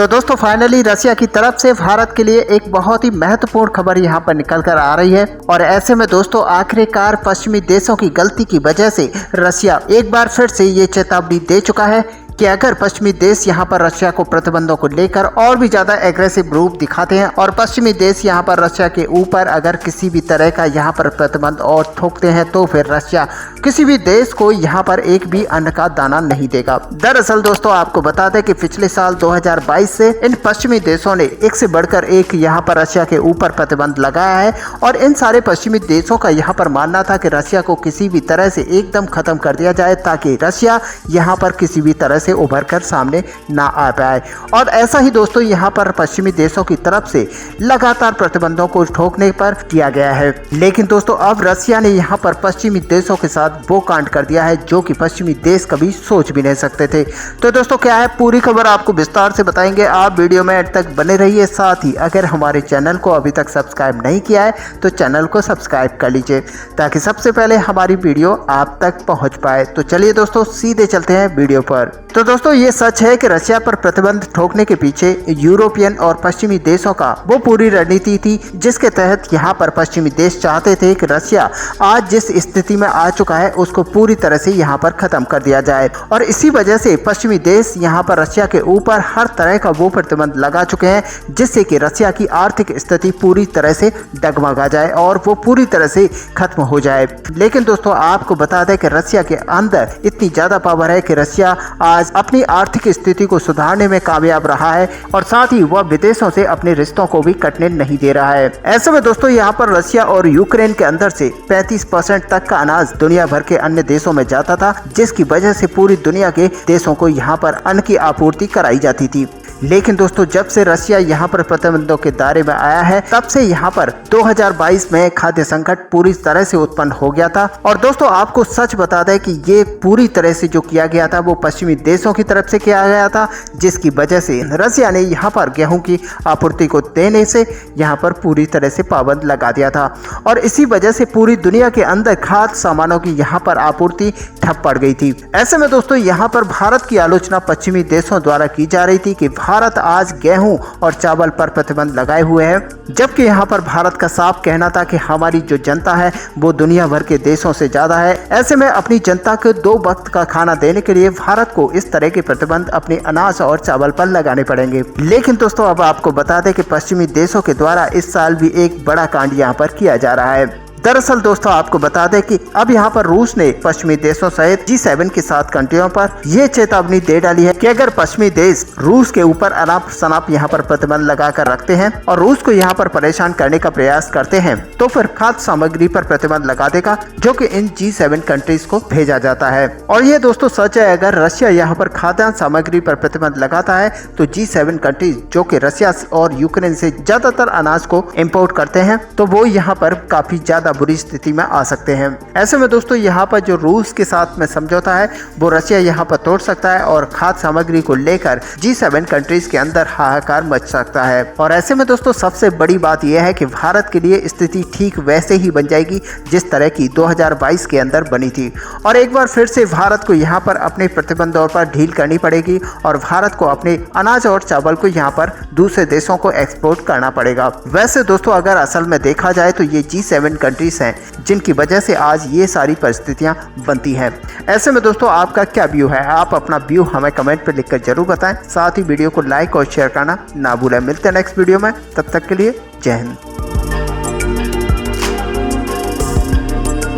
तो दोस्तों finally Russia की तरफ से भारत के लिए एक बहुत ही महत्वपूर्ण खबर यहाँ पर निकल कर आ रही है। और ऐसे में दोस्तों आखिरकार पश्चिमी देशों की गलती की वजह से रशिया एक बार फिर से ये चेतावनी दे चुका है कि अगर पश्चिमी देश यहाँ पर रशिया को प्रतिबंधों को लेकर और भी ज्यादा एग्रेसिव रूप दिखाते हैं और पश्चिमी देश यहाँ पर रशिया के ऊपर अगर किसी भी तरह का यहाँ पर प्रतिबंध और थोपते हैं तो फिर रशिया किसी भी देश को यहाँ पर एक भी अन्न का दाना नहीं देगा। दरअसल दोस्तों आपको बता दें कि पिछले साल 2022 से इन पश्चिमी देशों ने एक से बढ़कर एक यहाँ पर रशिया के ऊपर प्रतिबंध लगाया है और इन सारे पश्चिमी देशों का यहाँ पर मानना था कि रशिया को किसी भी तरह से एकदम खत्म कर दिया जाए ताकि रशिया यहाँ पर किसी भी तरह से उभर कर सामने ना आ पाए। और ऐसा ही दोस्तों यहाँ पर पश्चिमी देशों की तरफ से लगातार प्रतिबंधों को ठोकने पर किया गया है। लेकिन दोस्तों अब रशिया ने यहाँ पर पश्चिमी देशों के साथ वो कांड कर दिया है जो कि पश्चिमी देश कभी सोच भी नहीं सकते थे। तो दोस्तों क्या है पूरी खबर आपको विस्तार से बताएंगे, आप वीडियो में अंत तक बने रहिए। साथ ही अगर हमारे चैनल को अभी तक सब्सक्राइब नहीं किया है तो चैनल को सब्सक्राइब कर लीजिए ताकि सबसे पहले हमारी वीडियो आप तक पहुंच पाए। तो चलिए दोस्तों सीधे चलते हैं वीडियो पर। तो दोस्तों ये सच है कि रशिया पर प्रतिबंध ठोकने के पीछे यूरोपियन और पश्चिमी देशों का वो पूरी रणनीति थी जिसके तहत यहाँ पर पश्चिमी देश चाहते थे कि रशिया आज जिस स्थिति में आ चुका है उसको पूरी तरह से यहाँ पर खत्म कर दिया जाए। और इसी वजह से पश्चिमी देश यहाँ पर रशिया के ऊपर हर तरह का वो प्रतिबंध लगा चुके हैं जिससे कि रशिया की आर्थिक स्थिति पूरी तरह से डगमगा जाए और वो पूरी तरह से खत्म हो जाए। लेकिन दोस्तों आपको बता दें कि रशिया के अंदर इतनी ज्यादा पावर है कि रशिया आज अपनी आर्थिक स्थिति को सुधारने में कामयाब रहा है और साथ ही वह विदेशों से अपने रिश्तों को भी कटने नहीं दे रहा है। ऐसे में दोस्तों यहाँ पर रशिया और यूक्रेन के अंदर से 35% तक का अनाज दुनिया भर के अन्य देशों में जाता था जिसकी वजह से पूरी दुनिया के देशों को यहाँ पर अन्न की आपूर्ति कराई जाती थी। लेकिन दोस्तों जब से रशिया यहाँ पर प्रतिबंधों के दायरे में आया है तब से यहाँ पर 2022 में खाद्य संकट पूरी तरह से उत्पन्न हो गया था। और दोस्तों आपको सच बता दें कि ये पूरी तरह से जो किया गया था वो पश्चिमी देशों की तरफ से किया गया था जिसकी वजह से रशिया ने यहाँ पर गेहूं की आपूर्ति को देने से यहाँ पर पूरी तरह से पाबंद लगा दिया था। और इसी वजह से पूरी दुनिया के अंदर खाद्य सामानों की यहाँ पर आपूर्ति ठप पड़ गई थी। ऐसे में दोस्तों यहाँ पर भारत की आलोचना पश्चिमी देशों द्वारा की जा रही थी कि भारत आज गेहूं और चावल पर प्रतिबंध लगाए हुए है, जबकि यहाँ पर भारत का साफ कहना था कि हमारी जो जनता है वो दुनिया भर के देशों से ज्यादा है। ऐसे में अपनी जनता को 2 वक्त का खाना देने के लिए भारत को इस तरह के प्रतिबंध अपने अनाज और चावल पर लगाने पड़ेंगे। लेकिन दोस्तों अब आपको बता दें कि पश्चिमी देशों के द्वारा इस साल भी एक बड़ा कांड यहाँ पर किया जा रहा है। दरअसल दोस्तों आपको बता दें कि अब यहाँ पर रूस ने पश्चिमी देशों सहित G7 के 7 कंट्रियों पर यह चेतावनी दे डाली है कि अगर पश्चिमी देश रूस के ऊपर अनाप शनाप यहाँ पर प्रतिबंध लगाकर रखते हैं और रूस को यहाँ पर परेशान करने का प्रयास करते हैं तो फिर खाद्य सामग्री पर प्रतिबंध लगा देगा जो कि इन G7 कंट्रीज को भेजा जाता है। और ये दोस्तों सच है, अगर रशिया यहाँ पर खाद्यान्न सामग्री पर प्रतिबंध लगाता है तो G7 कंट्रीज जो कि रशिया और यूक्रेन से ज्यादातर अनाज को इम्पोर्ट करते हैं तो वो यहाँ पर काफी ज्यादा बुरी स्थिति में आ सकते हैं। ऐसे में दोस्तों यहाँ पर जो रूस के साथ में समझौता है वो रशिया यहाँ पर तोड़ सकता है और खाद्य सामग्री को लेकर G7 कंट्रीज के अंदर हाहाकार मच सकता है। और ऐसे में दोस्तों सबसे बड़ी बात यह है कि भारत के लिए स्थिति ठीक वैसे ही बन जाएगी जिस तरह की 2022 के अंदर बनी थी। और एक बार फिर से भारत को यहाँ पर अपने प्रतिबंधों पर ढील करनी पड़ेगी और भारत को अपने अनाज और चावल को यहाँ पर दूसरे देशों को एक्सपोर्ट करना पड़ेगा। वैसे दोस्तों अगर असल में देखा जाए तो ये G7 कंट्रीज हैं जिनकी वजह से आज ये सारी परिस्थितियां बनती हैं। ऐसे में दोस्तों आपका क्या व्यू है, आप अपना व्यू हमें कमेंट पर लिखकर जरूर बताएं। साथ ही वीडियो को लाइक और शेयर करना ना भूलें। मिलते हैं नेक्स्ट वीडियो में, तब तक के लिए जय हिंद।